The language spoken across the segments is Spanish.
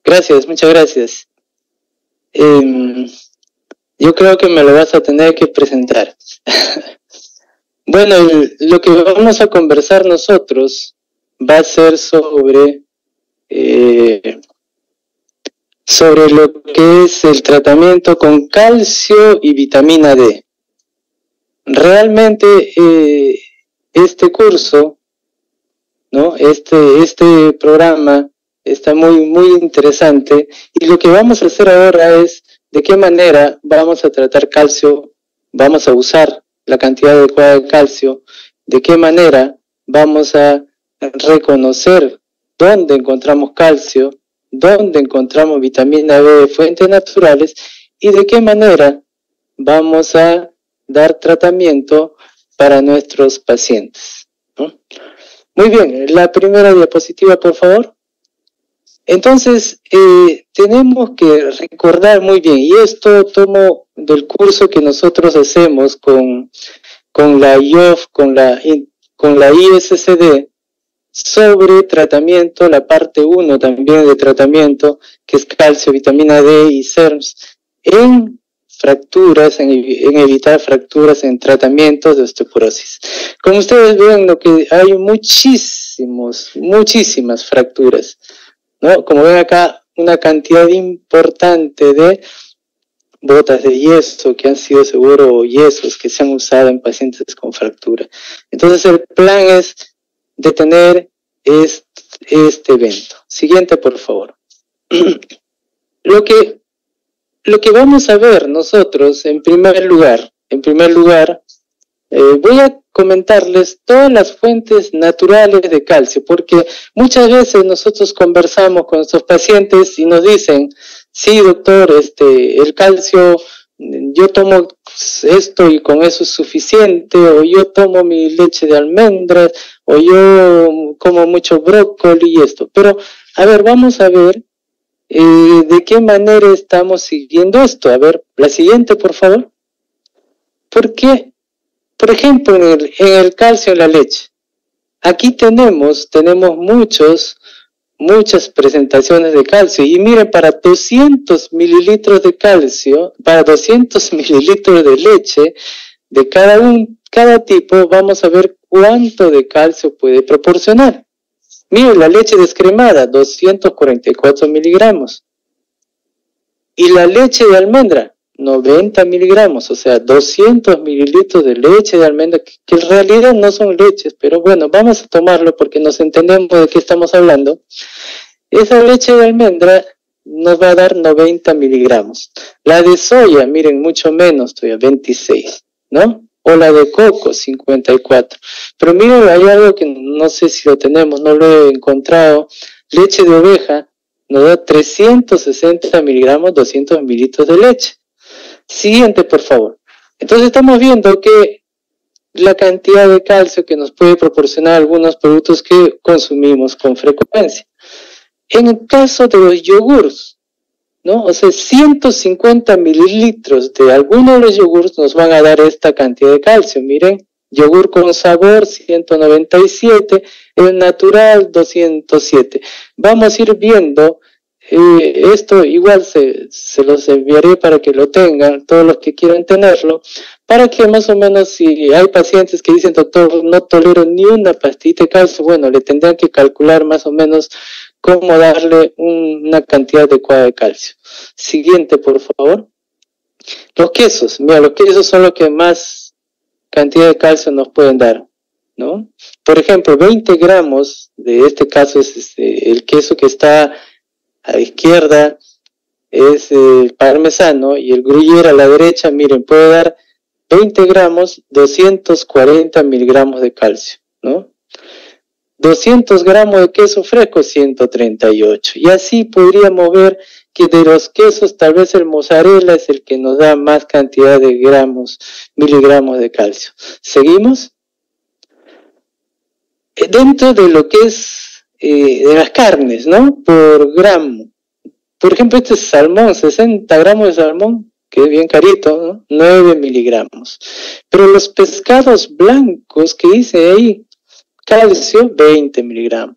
Gracias, muchas gracias. Yo creo que me lo vas a tener que presentar. Bueno, lo que vamos a conversar nosotros va a ser sobre lo que es el tratamiento con calcio y vitamina D. Realmente este curso, ¿no? Este programa está muy interesante, y lo que vamos a hacer ahora es de qué manera vamos a tratar calcio, vamos a usar la cantidad adecuada de calcio, de qué manera vamos a reconocer dónde encontramos calcio, dónde encontramos vitamina B de fuentes naturales, y de qué manera vamos a dar tratamiento para nuestros pacientes, ¿no? Muy bien, la primera diapositiva, por favor. Entonces, tenemos que recordar muy bien, y esto tomo del curso que nosotros hacemos con la IOF, con la ISCD, sobre tratamiento, la parte 1 también de tratamiento, que es calcio, vitamina D y SERMs, en fracturas, en evitar fracturas en tratamientos de osteoporosis. Como ustedes ven, lo que hay muchísimas fracturas, ¿no? Como ven acá, una cantidad importante de botas de yeso que han sido seguro yesos que se han usado en pacientes con fractura. Entonces el plan es detener este evento. Siguiente, por favor. Lo que vamos a ver nosotros, en primer lugar, voy a comentarles todas las fuentes naturales de calcio, porque muchas veces nosotros conversamos con nuestros pacientes y nos dicen, sí, doctor, el calcio, yo tomo esto y con eso es suficiente, o yo tomo mi leche de almendras, o yo como mucho brócoli y esto. Pero, a ver, vamos a ver de qué manera estamos siguiendo esto. A ver, la siguiente, por favor. Porque, por ejemplo, en el calcio en la leche, aquí tenemos muchas presentaciones de calcio, y miren, para 200 mililitros de calcio, para 200 mililitros de leche de cada tipo, vamos a ver cuánto de calcio puede proporcionar. Miren, la leche descremada, 244 miligramos, y la leche de almendra, 90 miligramos, o sea, 200 mililitros de leche de almendra, que en realidad no son leches, pero bueno, vamos a tomarlo porque nos entendemos de qué estamos hablando. Esa leche de almendra nos va a dar 90 miligramos. La de soya, miren, mucho menos, todavía 26, ¿no? O la de coco, 54. Pero miren, hay algo que no sé si lo tenemos, no lo he encontrado. Leche de oveja nos da 360 miligramos, 200 mililitros de leche. Siguiente, por favor. Entonces estamos viendo que la cantidad de calcio que nos puede proporcionar algunos productos que consumimos con frecuencia. En el caso de los yogurts, ¿no? O sea, 150 mililitros de algunos de los yogurts nos van a dar esta cantidad de calcio. Miren, yogur con sabor, 197, el natural, 207. Vamos a ir viendo. Esto igual se los enviaré para que lo tengan, todos los que quieran tenerlo, para que más o menos, si hay pacientes que dicen, doctor, no tolero ni una pastillita de calcio, bueno, le tendrán que calcular más o menos cómo darle una cantidad adecuada de calcio. Siguiente, por favor. Los quesos, mira, los quesos son los que más cantidad de calcio nos pueden dar, ¿no? Por ejemplo, 20 gramos, de este caso es el queso que está a la izquierda, es el parmesano, y el gruyere a la derecha, miren, puede dar 20 gramos, 240 miligramos de calcio, ¿no? 200 gramos de queso fresco, 138. Y así podríamos ver que de los quesos, tal vez el mozzarella es el que nos da más cantidad de miligramos de calcio. ¿Seguimos? Dentro de lo que es de las carnes, ¿no? Por gramo. Por ejemplo, este es salmón, 60 gramos de salmón, que es bien carito, ¿no? 9 miligramos. Pero los pescados blancos que dice ahí, calcio, 20 miligramos.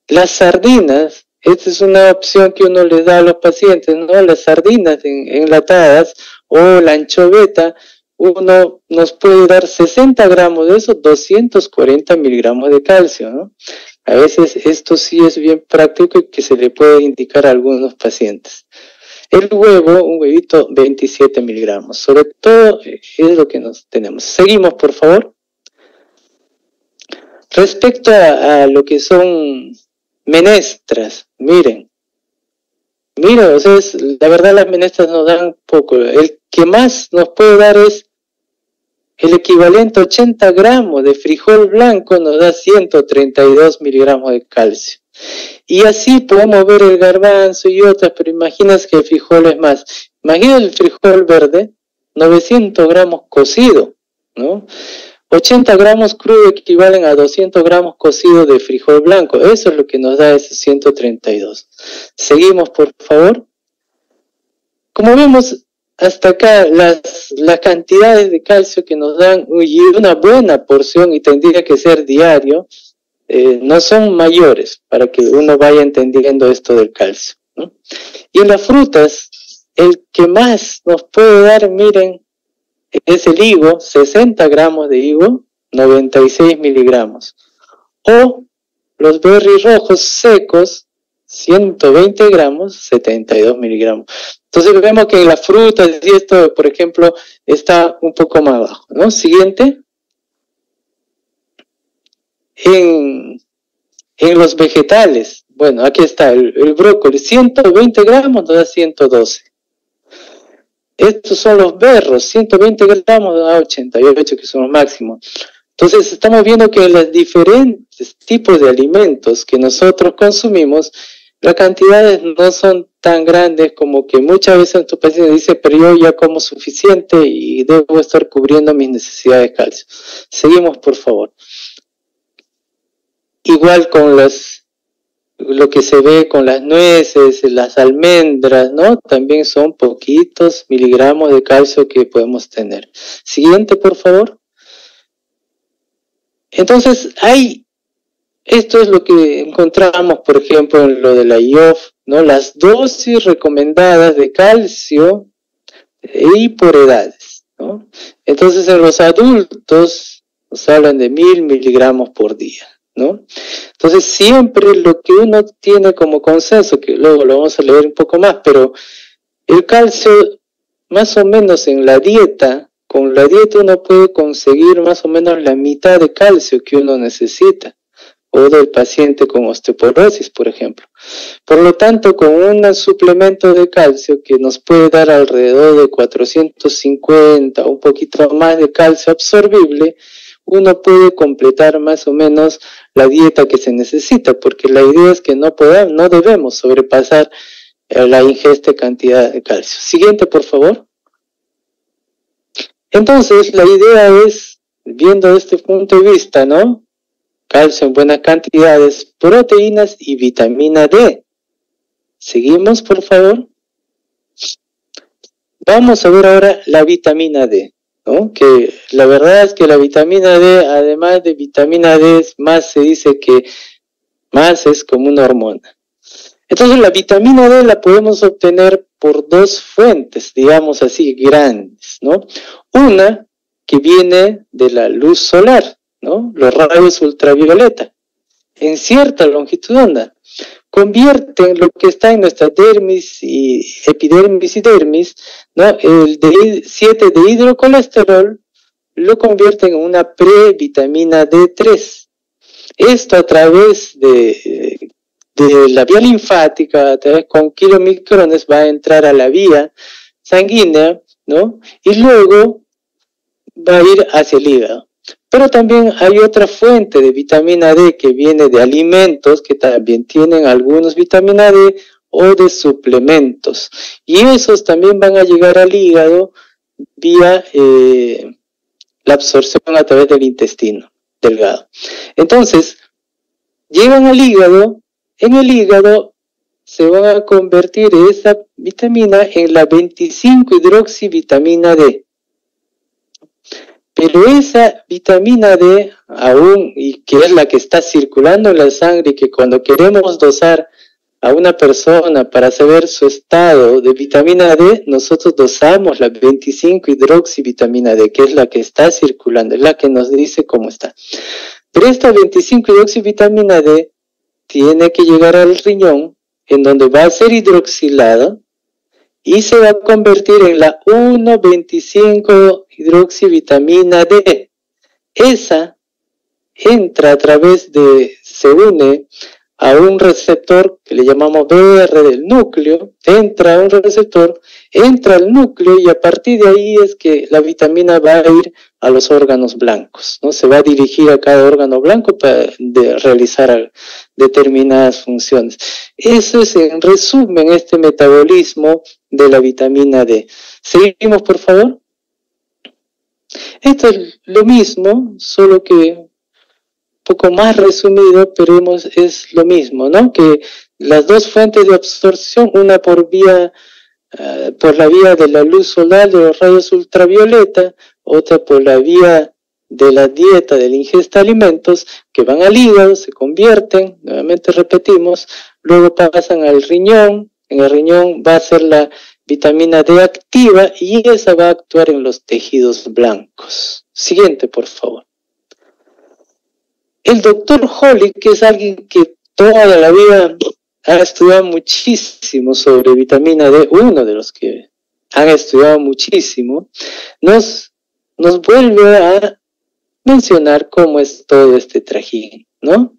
Las sardinas, Esta es una opción que uno les da a los pacientes, ¿no? Las sardinas enlatadas o la anchoveta, uno nos puede dar 60 gramos de eso, 240 miligramos de calcio, ¿no? A veces esto sí es bien práctico y que se le puede indicar a algunos pacientes. El huevo, un huevito, 27 miligramos. Sobre todo es lo que nos tenemos. Seguimos, por favor. Respecto a lo que son menestras, miren, o sea, la verdad las menestras nos dan poco. El que más nos puede dar es el equivalente a 80 gramos de frijol blanco, nos da 132 miligramos de calcio. Y así podemos ver el garbanzo y otras, pero imaginas que el frijol es más. Imagina el frijol verde, 900 gramos cocido, ¿no? 80 gramos crudo equivalen a 200 gramos cocido de frijol blanco. Eso es lo que nos da esos 132. Seguimos, por favor. Como vemos, hasta acá las cantidades de calcio que nos dan, y una buena porción, y tendría que ser diario, no son mayores, para que uno vaya entendiendo esto del calcio, ¿no? Y en las frutas, el que más nos puede dar, miren, es el higo, 60 gramos de higo, 96 miligramos. O los berries rojos secos, 120 gramos, 72 miligramos. Entonces vemos que en las frutas y esto, por ejemplo, está un poco más bajo, ¿no? Siguiente. En los vegetales, bueno, aquí está el brócoli, 120 gramos nos da 112. Estos son los berros, 120 gramos nos da 88, que son los máximos. Entonces estamos viendo que en los diferentes tipos de alimentos que nosotros consumimos, las cantidades no son tan grandes como que muchas veces nuestro paciente dice, pero yo ya como suficiente y debo estar cubriendo mis necesidades de calcio. Seguimos, por favor. Igual con lo que se ve con las nueces, las almendras, ¿no? También son poquitos miligramos de calcio que podemos tener. Siguiente, por favor. Entonces, esto es lo que encontramos, por ejemplo, en lo de la IOF, ¿no? Las dosis recomendadas de calcio y por edades, ¿no? Entonces, en los adultos nos hablan de 1000 miligramos por día, ¿no? Entonces, siempre lo que uno tiene como consenso, que luego lo vamos a leer un poco más, pero el calcio, más o menos en la dieta, con la dieta uno puede conseguir más o menos la mitad de calcio que uno necesita, o del paciente con osteoporosis, por ejemplo. Por lo tanto, con un suplemento de calcio que nos puede dar alrededor de 450, un poquito más de calcio absorbible, uno puede completar más o menos la dieta que se necesita, porque la idea es que no debemos sobrepasar la ingesta cantidad de calcio. Siguiente, por favor. Entonces, la idea es, viendo este punto de vista, ¿no? Calcio en buenas cantidades, proteínas y vitamina D. Seguimos, por favor. Vamos a ver ahora la vitamina D, ¿no? Que la verdad es que la vitamina D, además de vitamina D, se dice que más es como una hormona. Entonces la vitamina D la podemos obtener por dos fuentes, digamos así, grandes, ¿no? Una que viene de la luz solar, ¿no? Los rayos ultravioleta, en cierta longitud de onda, convierten lo que está en nuestra dermis y epidermis y dermis, ¿no? El 7 de hidrocolesterol lo convierten en una previtamina D3. Esto a través de la vía linfática, a través con kilomicrones, va a entrar a la vía sanguínea, ¿no? Y luego va a ir hacia el hígado. Pero también hay otra fuente de vitamina D que viene de alimentos que también tienen algunos vitamina D o de suplementos. Y esos también van a llegar al hígado vía la absorción a través del intestino delgado. Entonces, llegan al hígado, en el hígado se van a convertir esa vitamina en la 25-hidroxivitamina D. Pero esa vitamina D, aún, y que es la que está circulando en la sangre, y que cuando queremos dosar a una persona para saber su estado de vitamina D, nosotros dosamos la 25-hidroxivitamina D, que es la que está circulando, es la que nos dice cómo está. Pero esta 25-hidroxivitamina D tiene que llegar al riñón, en donde va a ser hidroxilada y se va a convertir en la 1,25-hidroxivitamina D. Esa entra se une a un receptor que le llamamos BR del núcleo, entra a un receptor, entra al núcleo y a partir de ahí es que la vitamina va a ir a los órganos blancos, ¿no? Se va a dirigir a cada órgano blanco para realizar determinadas funciones. Eso es en resumen este metabolismo de la vitamina D. Seguimos, por favor. Esto es lo mismo, solo que poco más resumido, pero es lo mismo, ¿no? Que las dos fuentes de absorción, una por la vía de la luz solar, de los rayos ultravioleta, otra por la vía de la dieta, de la ingesta de alimentos, que van al hígado, se convierten, nuevamente repetimos, luego pasan al riñón, en el riñón va a ser la vitamina D activa y esa va a actuar en los tejidos blancos. Siguiente, por favor. El doctor Holly, que es alguien que toda la vida ha estudiado muchísimo sobre vitamina D, uno de los que han estudiado muchísimo, nos vuelve a mencionar cómo es todo este trajín, ¿no?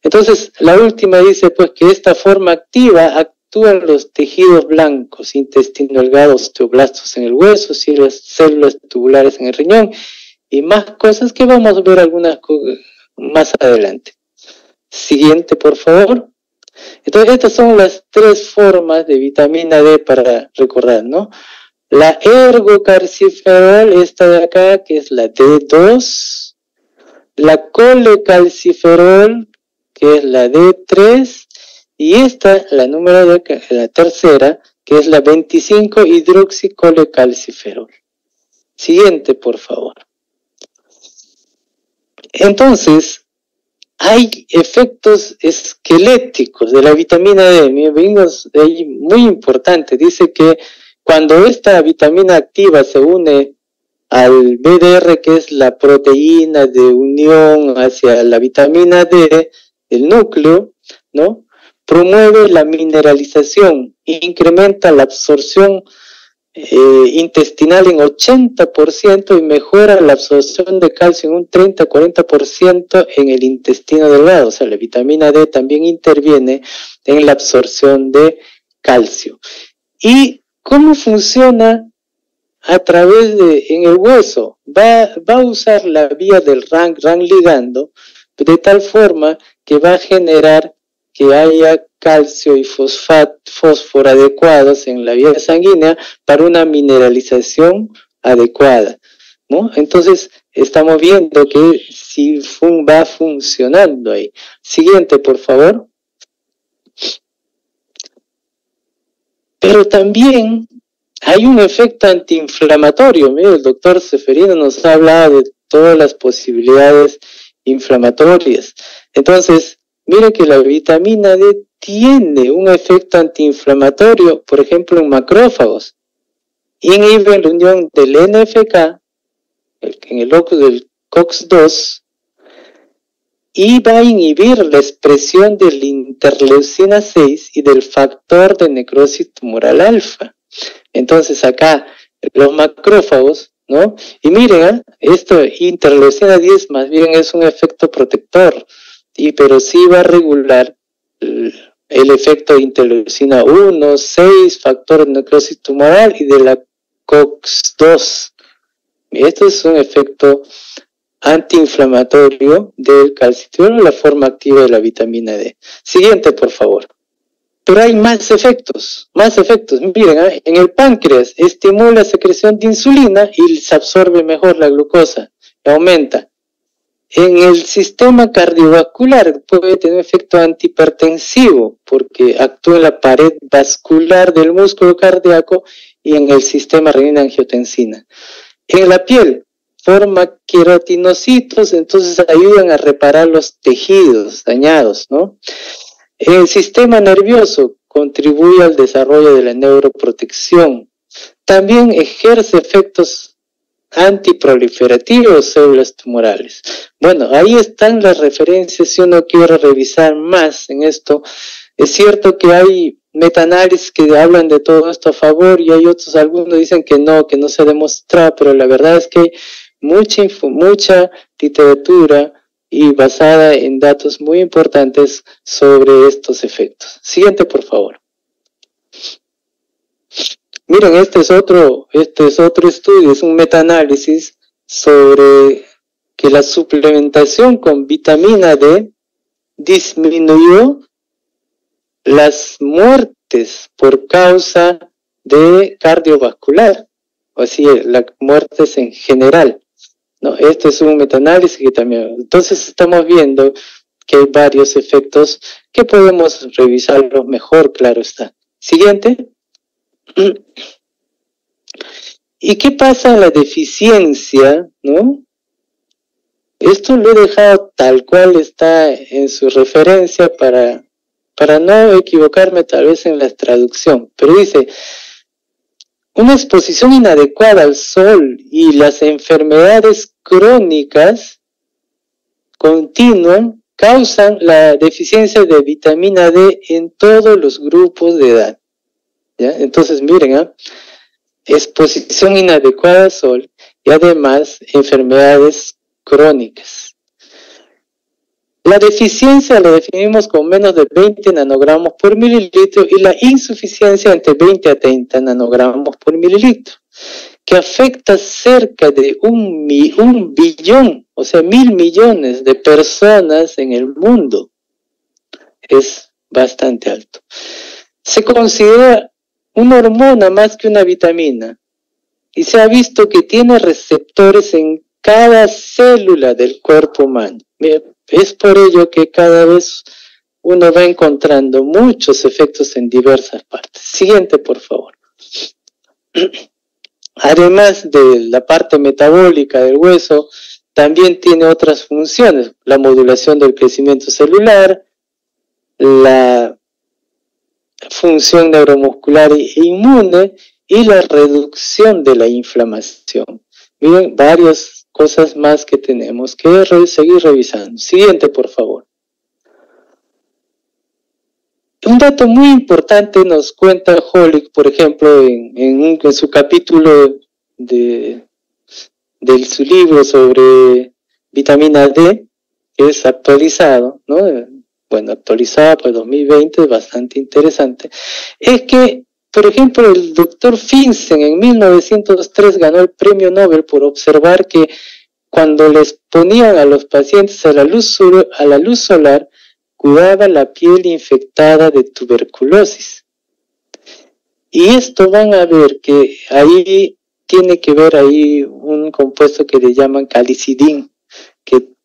Entonces, la última dice pues que esta forma activa actúa en los tejidos blancos, intestino delgado, osteoblastos en el hueso, células tubulares en el riñón y más cosas que vamos a ver algunas cosas más adelante. Siguiente, por favor. Entonces, estas son las tres formas de vitamina D para recordar, ¿no? La ergocalciferol, esta de acá, que es la D2. La colecalciferol, que es la D3. Y esta, la número de acá, la tercera, que es la 25-hidroxicolecalciferol. Siguiente, por favor. Entonces, hay efectos esqueléticos de la vitamina D, vimos de ahí muy importante, dice que cuando esta vitamina activa se une al BDR, que es la proteína de unión hacia la vitamina D, el núcleo, ¿no? Promueve la mineralización, incrementa la absorción intestinal en 80% y mejora la absorción de calcio en un 30-40% en el intestino delgado. O sea, la vitamina D también interviene en la absorción de calcio. ¿Y cómo funciona? A través en el hueso. Va a usar la vía del RAN ligando de tal forma que va a generar que haya calcio y fósforo adecuados en la vía sanguínea para una mineralización adecuada, ¿no? Entonces, estamos viendo que sí va funcionando ahí. Siguiente, por favor. Pero también hay un efecto antiinflamatorio. Mire, el doctor Ceferino nos ha hablado de todas las posibilidades inflamatorias. Entonces, mire que la vitamina D tiene un efecto antiinflamatorio, por ejemplo, en macrófagos. Inhibe la unión del NFK, en el locus del COX-2, y va a inhibir la expresión de la interleucina 6 y del factor de necrosis tumoral alfa. Entonces acá, los macrófagos, ¿no? Y miren, esto, interleucina 10 más bien es un efecto protector, pero sí va a regular el efecto de interleucina 1, 6, factor de necrosis tumoral y de la COX-2. Esto es un efecto antiinflamatorio del calcitriol, la forma activa de la vitamina D. Siguiente, por favor. Pero hay más efectos. Miren, en el páncreas estimula la secreción de insulina y se absorbe mejor la glucosa, aumenta. En el sistema cardiovascular puede tener efecto antihipertensivo porque actúa en la pared vascular del músculo cardíaco y en el sistema renina-angiotensina. En la piel forma queratinocitos, entonces ayudan a reparar los tejidos dañados, ¿no? El sistema nervioso contribuye al desarrollo de la neuroprotección. También ejerce efectos antiproliferativos células tumorales. Bueno, ahí están las referencias si uno quiere revisar más en esto. Es cierto que hay metaanálisis que hablan de todo esto a favor y hay otros, algunos dicen que no se ha demostrado, pero la verdad es que hay mucha literatura y basada en datos muy importantes sobre estos efectos. Siguiente, por favor. Miren, este es otro estudio, es un metaanálisis sobre que la suplementación con vitamina D disminuyó las muertes por causa de cardiovascular, o sea, las muertes en general. ¿No? Esto es un metaanálisis que también. Entonces estamos viendo que hay varios efectos que podemos revisarlos mejor, claro está. Siguiente. ¿Y qué pasa en la deficiencia? ¿No? Esto lo he dejado tal cual está en su referencia para no equivocarme tal vez en la traducción. Pero dice, una exposición inadecuada al sol y las enfermedades crónicas continuas causan la deficiencia de vitamina D en todos los grupos de edad. ¿Ya? Entonces miren, exposición inadecuada al sol y además enfermedades crónicas. La deficiencia la definimos con menos de 20 nanogramos por mililitro y la insuficiencia entre 20 a 30 nanogramos por mililitro, que afecta cerca de un billón, o sea, 1.000 millones de personas en el mundo. Es bastante alto. Se considera una hormona más que una vitamina y se ha visto que tiene receptores en cada célula del cuerpo humano. Es por ello que cada vez uno va encontrando muchos efectos en diversas partes. Siguiente, por favor. Además de la parte metabólica del hueso, también tiene otras funciones. La modulación del crecimiento celular, la función neuromuscular e inmune y la reducción de la inflamación. Miren, varias cosas más que tenemos que seguir revisando. Siguiente, por favor. Un dato muy importante nos cuenta Holick, por ejemplo, en su capítulo de su libro sobre vitamina D, que es actualizado, ¿no? Bueno, actualizado para 2020, es bastante interesante. Es que, por ejemplo, el doctor Finsen en 1903 ganó el premio Nobel por observar que cuando les ponían a los pacientes a la luz solar, curaba la piel infectada de tuberculosis. Y esto van a ver que ahí tiene que ver ahí un compuesto que le llaman calicidin, que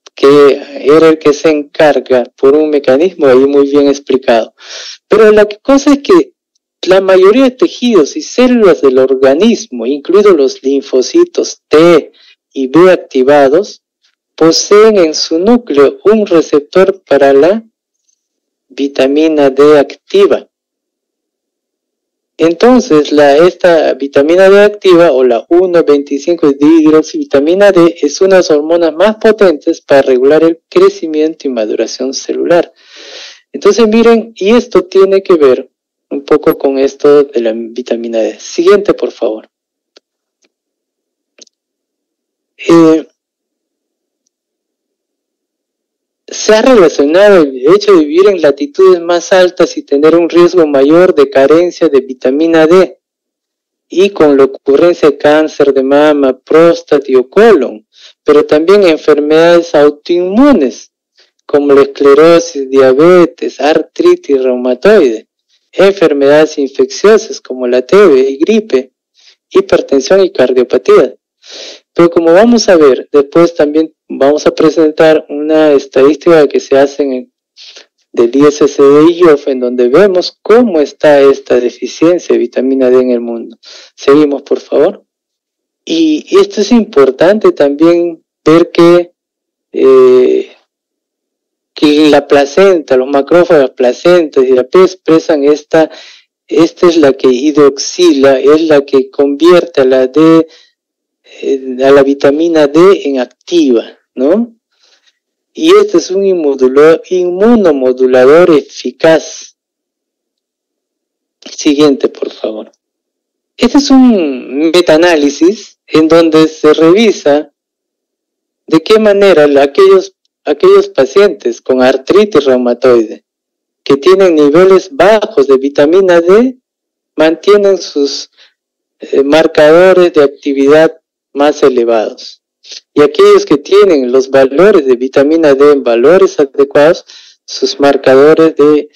era el que se encarga por un mecanismo ahí muy bien explicado. Pero la cosa es que la mayoría de tejidos y células del organismo, incluidos los linfocitos T y B activados, poseen en su núcleo un receptor para la vitamina D activa. Entonces, esta vitamina D activa, o la 1,25-dihidroxivitamina D, es una de las hormonas más potentes para regular el crecimiento y maduración celular. Entonces, miren, y esto tiene que ver un poco con esto de la vitamina D. Siguiente, por favor. Se ha relacionado el hecho de vivir en latitudes más altas y tener un riesgo mayor de carencia de vitamina D y con la ocurrencia de cáncer de mama, próstata o colon, pero también enfermedades autoinmunes como la esclerosis, diabetes, artritis reumatoide, enfermedades infecciosas como la TB y gripe, hipertensión y cardiopatía. Pero como vamos a ver, después también vamos a presentar una estadística que se hace del ISSD y IOF, en donde vemos cómo está esta deficiencia de vitamina D en el mundo. Seguimos, por favor. Y esto es importante también ver que la placenta, los macrófagos placentas y la P expresan esta es la que hidroxila, es la que convierte a la D, a la vitamina D en activa, ¿no? Y este es un inmunomodulador eficaz. Siguiente, por favor. Este es un metaanálisis en donde se revisa de qué manera aquellos pacientes con artritis reumatoide que tienen niveles bajos de vitamina D mantienen sus marcadores de actividad más elevados. Y aquellos que tienen los valores de vitamina D en valores adecuados, sus marcadores de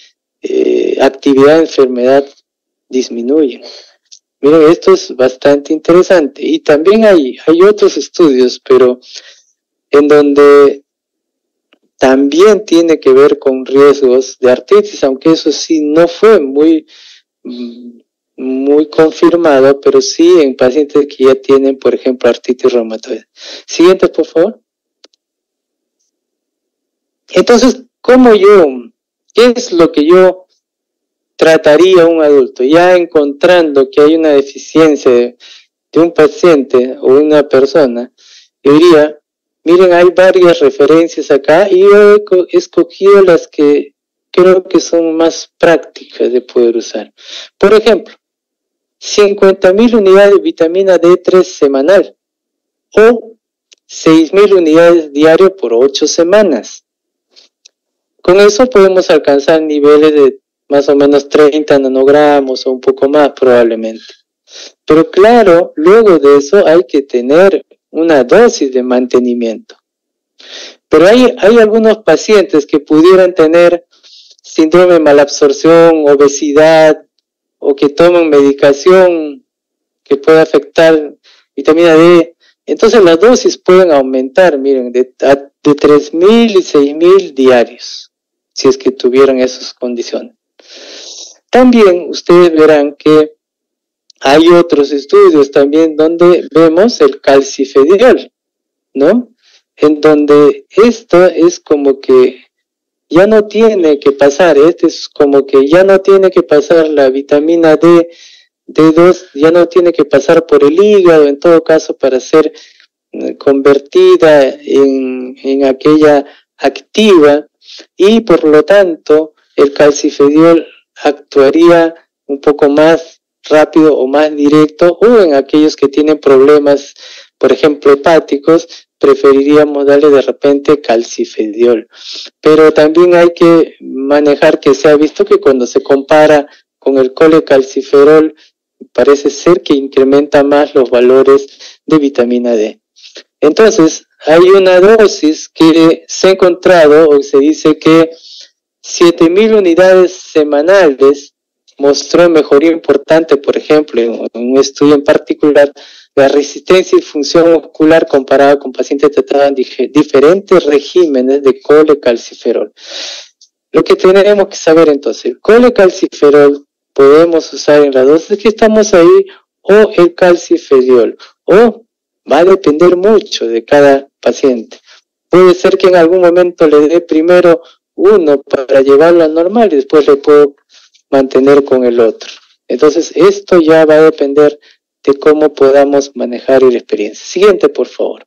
actividad de enfermedad disminuyen. Miren, esto es bastante interesante. Y también hay otros estudios, pero en donde también tiene que ver con riesgos de artritis, aunque eso sí no fue muy confirmado, pero sí en pacientes que ya tienen, por ejemplo, artritis reumatoide. Siguiente, por favor. Entonces, ¿qué es lo que yo trataría a un adulto? Ya encontrando que hay una deficiencia de un paciente o una persona, yo diría, miren, hay varias referencias acá y yo he escogido las que creo que son más prácticas de poder usar. Por ejemplo, 50.000 unidades de vitamina D3 semanal o 6.000 unidades diario por 8 semanas. Con eso podemos alcanzar niveles de más o menos 30 nanogramos o un poco más probablemente. Pero claro, luego de eso hay que tener una dosis de mantenimiento. Pero hay algunos pacientes que pudieran tener síndrome de malabsorción, obesidad, o que toman medicación que puede afectar vitamina D. Entonces las dosis pueden aumentar, miren, de 3.000 y 6.000 diarios, si es que tuvieran esas condiciones. También ustedes verán que hay otros estudios también donde vemos el calcifediol, ¿no? En donde esto es como que ya no tiene que pasar, es como que ya no tiene que pasar la vitamina D2, ya no tiene que pasar por el hígado, en todo caso, para ser convertida en aquella activa, y por lo tanto el calcifediol actuaría un poco más rápido o más directo, o en aquellos que tienen problemas, por ejemplo, hepáticos, preferiríamos darle de repente calcifediol. Pero también hay que manejar que se ha visto que cuando se compara con el colecalciferol, parece ser que incrementa más los valores de vitamina D. Entonces, hay una dosis que se ha encontrado, o se dice que 7.000 unidades semanales mostró mejoría importante, por ejemplo, en un estudio en particular, la resistencia y función muscular comparada con pacientes tratados en diferentes regímenes de colecalciferol. Lo que tenemos que saber entonces, el colecalciferol podemos usar en la dosis que estamos ahí, o el calcifediol, o va a depender mucho de cada paciente. Puede ser que en algún momento le dé primero uno para llevarlo al normal y después le puedo mantener con el otro. Entonces esto ya va a depender de cómo podamos manejar la experiencia. Siguiente, por favor.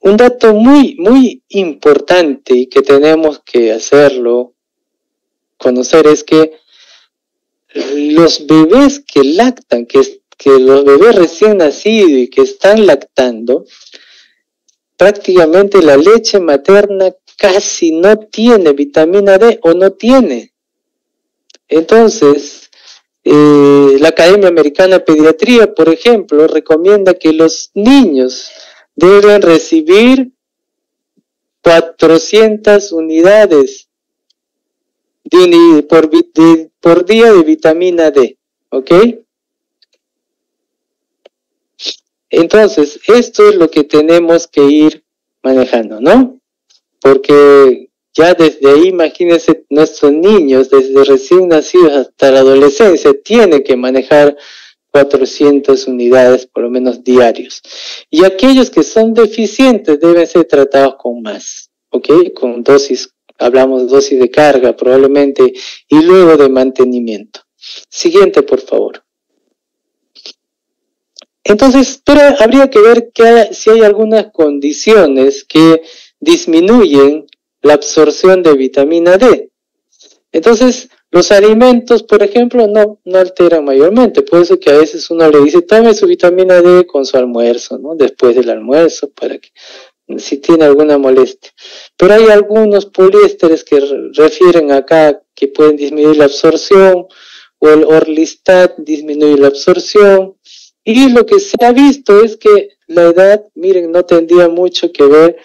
Un dato muy, muy importante y que tenemos que hacerlo, conocer, es que los bebés que lactan, que los bebés recién nacidos y que están lactando, prácticamente la leche materna casi no tiene vitamina D o no tiene. Entonces, la Academia Americana de Pediatría, por ejemplo, recomienda que los niños deben recibir 400 unidades por día de vitamina D, ¿ok? Entonces, esto es lo que tenemos que ir manejando, ¿no? Porque ya desde ahí, imagínense, nuestros niños, desde recién nacidos hasta la adolescencia, tienen que manejar 400 unidades por lo menos diarios. Y aquellos que son deficientes deben ser tratados con más, ¿ok? Con dosis, hablamos de dosis de carga probablemente, y luego de mantenimiento. Siguiente, por favor. Entonces, pero habría que ver si hay algunas condiciones que disminuyen la absorción de vitamina D. Entonces, los alimentos, por ejemplo, no alteran mayormente. Por eso que a veces uno le dice, tome su vitamina D con su almuerzo, ¿no? Después del almuerzo, para que si tiene alguna molestia. Pero hay algunos poliésteres que refieren acá que pueden disminuir la absorción, o el Orlistat disminuye la absorción. Y lo que se ha visto es que la edad, miren, no tendría mucho que ver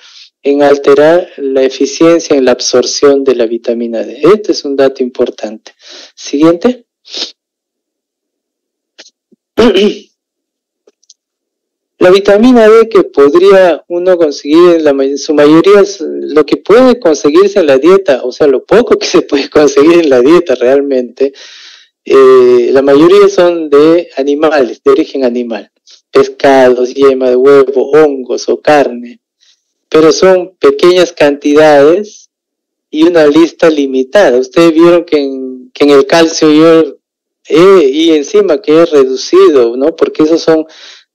en alterar la eficiencia en la absorción de la vitamina D. Este es un dato importante. Siguiente. La vitamina D que podría uno conseguir, en su mayoría, es lo que puede conseguirse en la dieta, o sea, lo poco que se puede conseguir en la dieta realmente, la mayoría son de animales, de origen animal, pescados, yema de huevo, hongos o carne, pero son pequeñas cantidades y una lista limitada. Ustedes vieron que en el calcio y encima que he reducido, ¿no? Porque esos son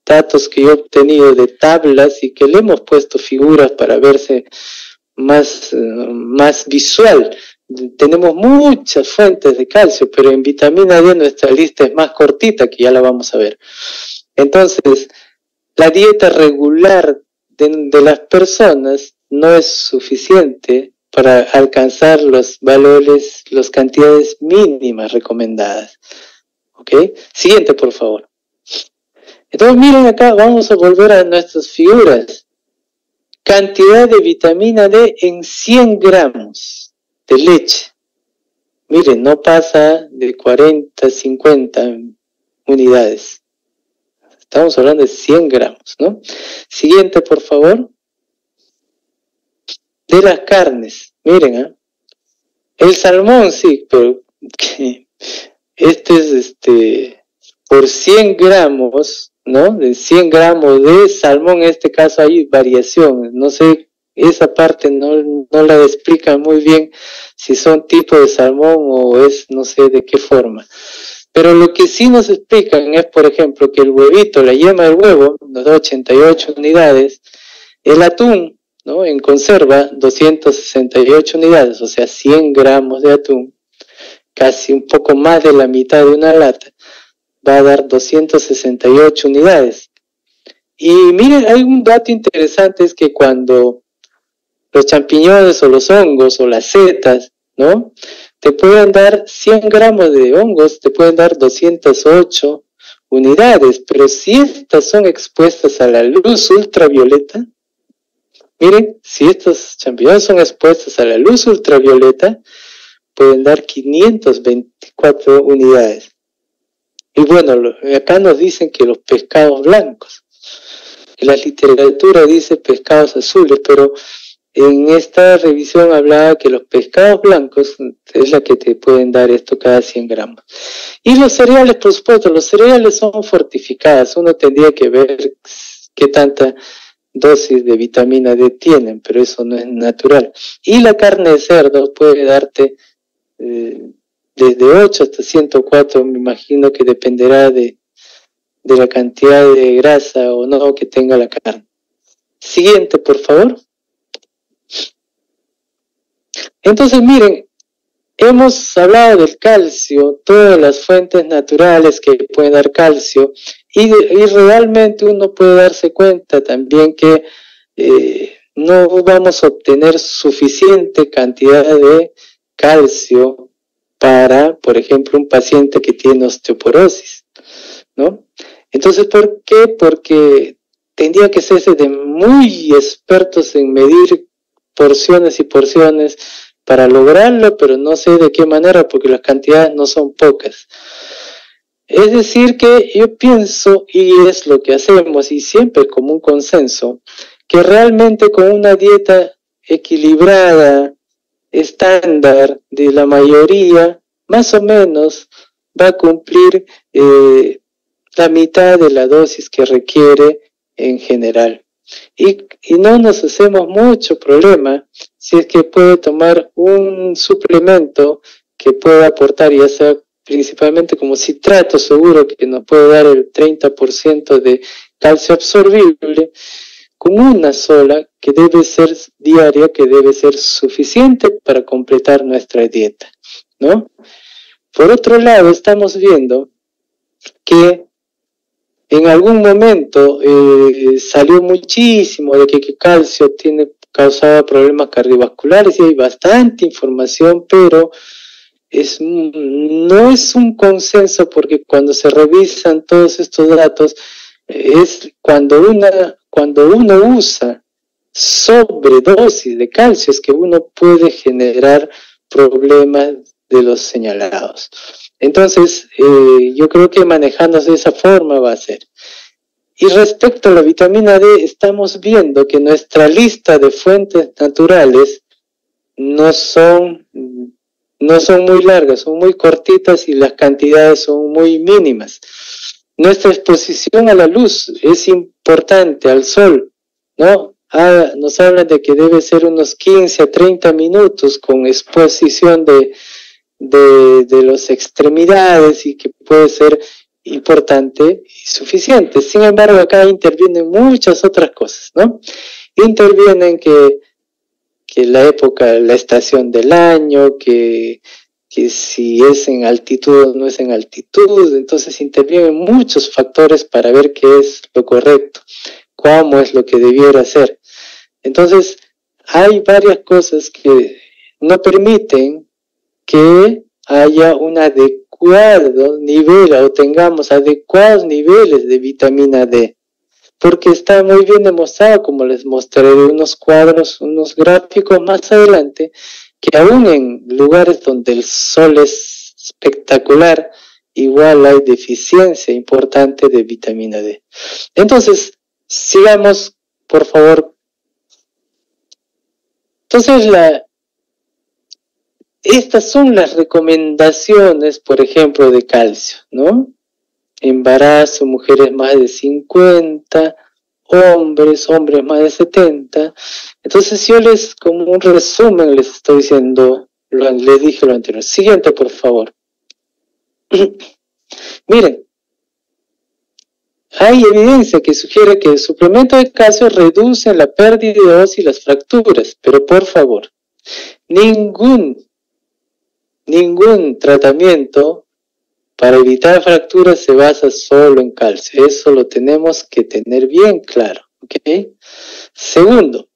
datos que yo he obtenido de tablas y que le hemos puesto figuras para verse más visual. Tenemos muchas fuentes de calcio, pero en vitamina D nuestra lista es más cortita, que ya la vamos a ver. Entonces, la dieta regular de las personas no es suficiente para alcanzar los valores, las cantidades mínimas recomendadas. ¿Ok? Siguiente, por favor. Entonces, miren acá, vamos a volver a nuestras figuras. Cantidad de vitamina D en 100 gramos de leche. Miren, no pasa de 40, 50 unidades. Estamos hablando de 100 gramos, ¿no? Siguiente, por favor. De las carnes. Miren, el salmón, sí, pero este es por 100 gramos, ¿no? De 100 gramos de salmón, en este caso hay variación. No sé, esa parte no la explican muy bien si son tipos de salmón o es no sé de qué forma. Pero lo que sí nos explican es, por ejemplo, que el huevito, la yema del huevo, nos da 88 unidades, el atún, ¿no? En conserva, 268 unidades, o sea, 100 gramos de atún, casi un poco más de la mitad de una lata, va a dar 268 unidades. Y miren, hay un dato interesante, es que cuando los champiñones o los hongos o las setas, ¿no? Te pueden dar 100 gramos de hongos, te pueden dar 208 unidades, pero si estas son expuestas a la luz ultravioleta, miren, si estos champiñones son expuestos a la luz ultravioleta, pueden dar 524 unidades. Y bueno, acá nos dicen que los pescados blancos, en la literatura dice pescados azules, pero en esta revisión hablaba que los pescados blancos es la que te pueden dar esto cada 100 gramos. Y los cereales, por supuesto, los cereales son fortificados. Uno tendría que ver qué tanta dosis de vitamina D tienen, pero eso no es natural. Y la carne de cerdo puede darte desde 8 hasta 104, me imagino que dependerá de la cantidad de grasa o no que tenga la carne. Siguiente, por favor. Entonces, miren, hemos hablado del calcio, todas las fuentes naturales que pueden dar calcio, y realmente uno puede darse cuenta también que no vamos a obtener suficiente cantidad de calcio para, por ejemplo, un paciente que tiene osteoporosis, ¿no? Entonces, ¿por qué? Porque tendría que serse de muy expertos en medir porciones y porciones para lograrlo, pero no sé de qué manera, porque las cantidades no son pocas. Es decir, que yo pienso, y es lo que hacemos, y siempre como un consenso, que realmente con una dieta equilibrada, estándar de la mayoría, más o menos va a cumplir la mitad de la dosis que requiere en general Y no nos hacemos mucho problema si es que puede tomar un suplemento que pueda aportar, ya sea principalmente como citrato seguro, que nos puede dar el 30% de calcio absorbible, con una sola que debe ser diaria, que debe ser suficiente para completar nuestra dieta, ¿no? Por otro lado, estamos viendo que en algún momento salió muchísimo de que el calcio causaba problemas cardiovasculares y hay bastante información, pero no es un consenso, porque cuando se revisan todos estos datos, es cuando uno usa sobredosis de calcio es que uno puede generar problemas de los señalados. Entonces, yo creo que manejándose de esa forma va a ser. Y respecto a la vitamina D, estamos viendo que nuestra lista de fuentes naturales no son muy largas, son muy cortitas y las cantidades son muy mínimas. Nuestra exposición a la luz es importante, al sol, ¿no? Nos hablan de que debe ser unos 15 a 30 minutos con exposición de las extremidades, y que puede ser importante y suficiente. Sin embargo, acá intervienen muchas otras cosas, ¿no? Intervienen que la época, la estación del año, que si es en altitud o no es en altitud. Entonces intervienen muchos factores para ver qué es lo correcto, cómo es lo que debiera ser. Entonces, hay varias cosas que no permiten que haya un adecuado nivel o tengamos adecuados niveles de vitamina D, porque está muy bien demostrado, como les mostraré unos cuadros, unos gráficos más adelante, que aún en lugares donde el sol es espectacular, igual hay deficiencia importante de vitamina D. Entonces, sigamos, por favor. Entonces, estas son las recomendaciones, por ejemplo, de calcio, ¿no? Embarazo, mujeres más de 50, hombres más de 70. Entonces yo como un resumen, les estoy diciendo, les dije lo anterior. Siguiente, por favor. Miren, hay evidencia que sugiere que el suplemento de calcio reduce la pérdida de óseo y las fracturas, pero por favor, ningún tratamiento para evitar fracturas se basa solo en calcio. Eso lo tenemos que tener bien claro, ¿ok? Segundo,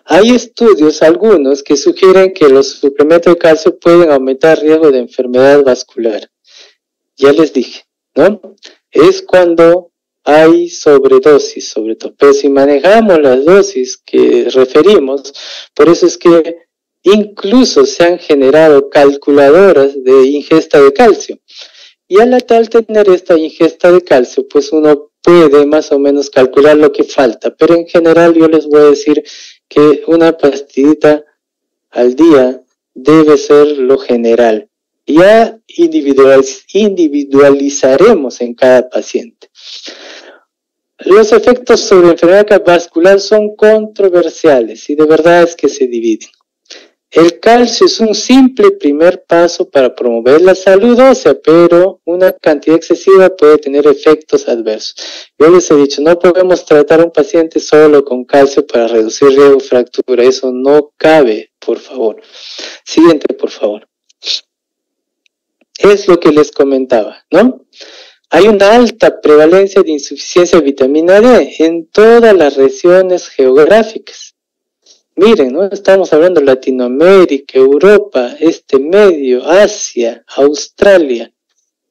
hay estudios, algunos, que sugieren que los suplementos de calcio pueden aumentar el riesgo de enfermedad vascular. Ya les dije, ¿no? Es cuando hay sobredosis, sobre todo. Pero si manejamos las dosis que referimos, por eso es que incluso se han generado calculadoras de ingesta de calcio. Y al tener esta ingesta de calcio, pues uno puede más o menos calcular lo que falta. Pero en general yo les voy a decir que una pastillita al día debe ser lo general. Ya individualizaremos en cada paciente. Los efectos sobre enfermedad cardiovascular son controversiales y de verdad es que se dividen. El calcio es un simple primer paso para promover la salud ósea, pero una cantidad excesiva puede tener efectos adversos. Yo les he dicho, no podemos tratar a un paciente solo con calcio para reducir riesgo de fractura. Eso no cabe, por favor. Siguiente, por favor. Es lo que les comentaba, ¿no? Hay una alta prevalencia de insuficiencia de vitamina D en todas las regiones geográficas. Miren, ¿no? Estamos hablando de Latinoamérica, Europa, Medio, Asia, Australia.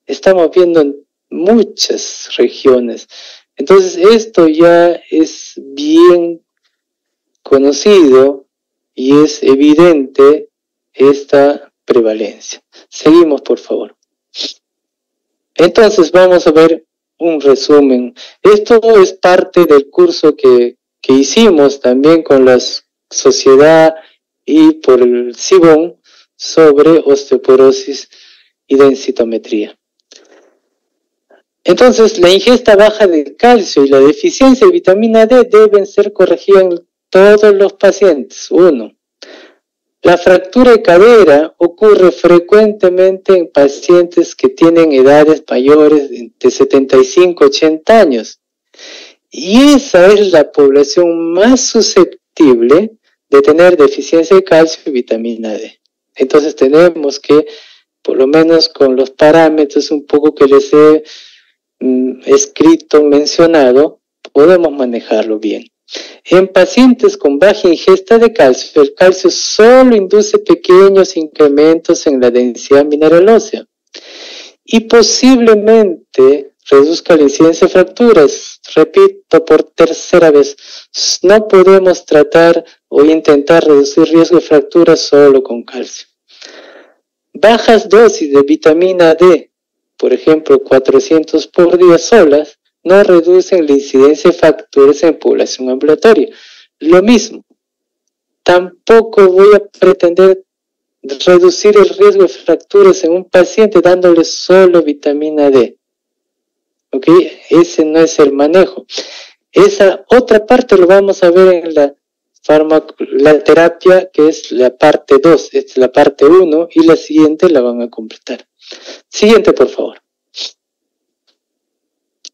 Estamos viendo en muchas regiones. Entonces, esto ya es bien conocido y es evidente esta prevalencia. Seguimos, por favor. Entonces, vamos a ver un resumen. Esto es parte del curso que hicimos también con la sociedad y por el CIBON sobre osteoporosis y densitometría. Entonces, la ingesta baja de calcio y la deficiencia de vitamina D deben ser corregidas en todos los pacientes. 1. La fractura de cadera ocurre frecuentemente en pacientes que tienen edades mayores de 75 a 80 años. Y esa es la población más susceptible de tener deficiencia de calcio y vitamina D. Entonces tenemos que, por lo menos con los parámetros un poco que les he escrito, mencionado, podemos manejarlo bien. En pacientes con baja ingesta de calcio, el calcio solo induce pequeños incrementos en la densidad mineral ósea y posiblemente reduzca la incidencia de fracturas. Repito por tercera vez, no podemos tratar o intentar reducir riesgo de fracturas solo con calcio. Bajas dosis de vitamina D, por ejemplo 400 por día solas, no reducen la incidencia de fracturas en población ambulatoria. Lo mismo, tampoco voy a pretender reducir el riesgo de fracturas en un paciente dándole solo vitamina D. ¿Ok? Ese no es el manejo. Esa otra parte lo vamos a ver en la terapia, que es la parte 2, esta es la parte 1, y la siguiente la van a completar. Siguiente, por favor.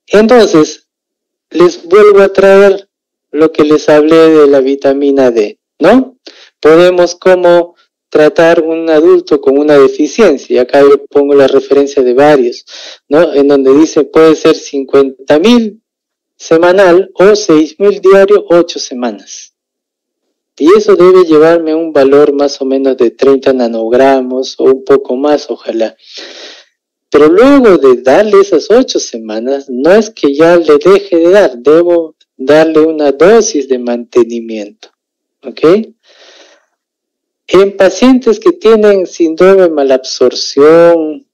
Entonces, les vuelvo a traer lo que les hablé de la vitamina D, ¿no? Podemos como tratar un adulto con una deficiencia, y acá yo pongo la referencia de varios, ¿no? En donde dice puede ser 50.000 semanal o 6.000 diario, 8 semanas. Y eso debe llevarme a un valor más o menos de 30 nanogramos o un poco más, ojalá. Pero luego de darle esas 8 semanas, no es que ya le deje de dar, debo darle una dosis de mantenimiento, ¿ok? En pacientes que tienen síndrome de malabsorción,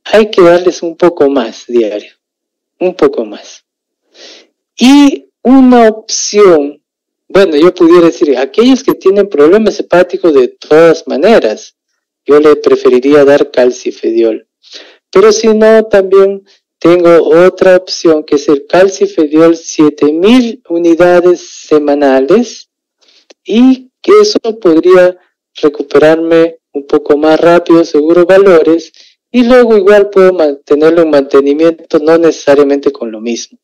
hay que darles un poco más diario, un poco más. Y una opción, bueno, yo pudiera decir, aquellos que tienen problemas hepáticos de todas maneras, yo le preferiría dar calcifediol. Pero si no, también tengo otra opción que es el calcifediol 7.000 unidades semanales y que eso podría recuperarme un poco más rápido, seguro valores, y luego igual puedo mantenerlo en mantenimiento, no necesariamente con lo mismo.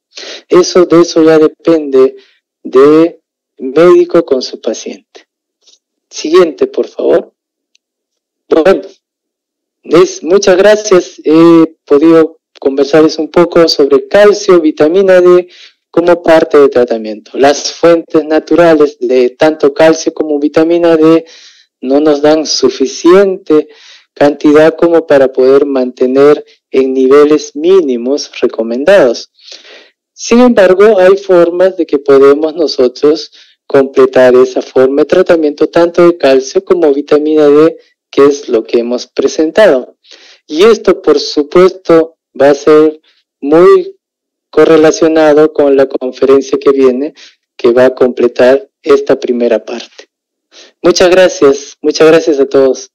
De eso ya depende de médico con su paciente. Siguiente, por favor. Bueno, muchas gracias. He podido conversarles un poco sobre calcio, vitamina D como parte del tratamiento. Las fuentes naturales de tanto calcio como vitamina D no nos dan suficiente cantidad como para poder mantener en niveles mínimos recomendados. Sin embargo, hay formas de que podemos nosotros completar esa forma de tratamiento tanto de calcio como vitamina D, que es lo que hemos presentado. Y esto, por supuesto, va a ser muy correlacionado con la conferencia que viene, que va a completar esta primera parte. Muchas gracias a todos.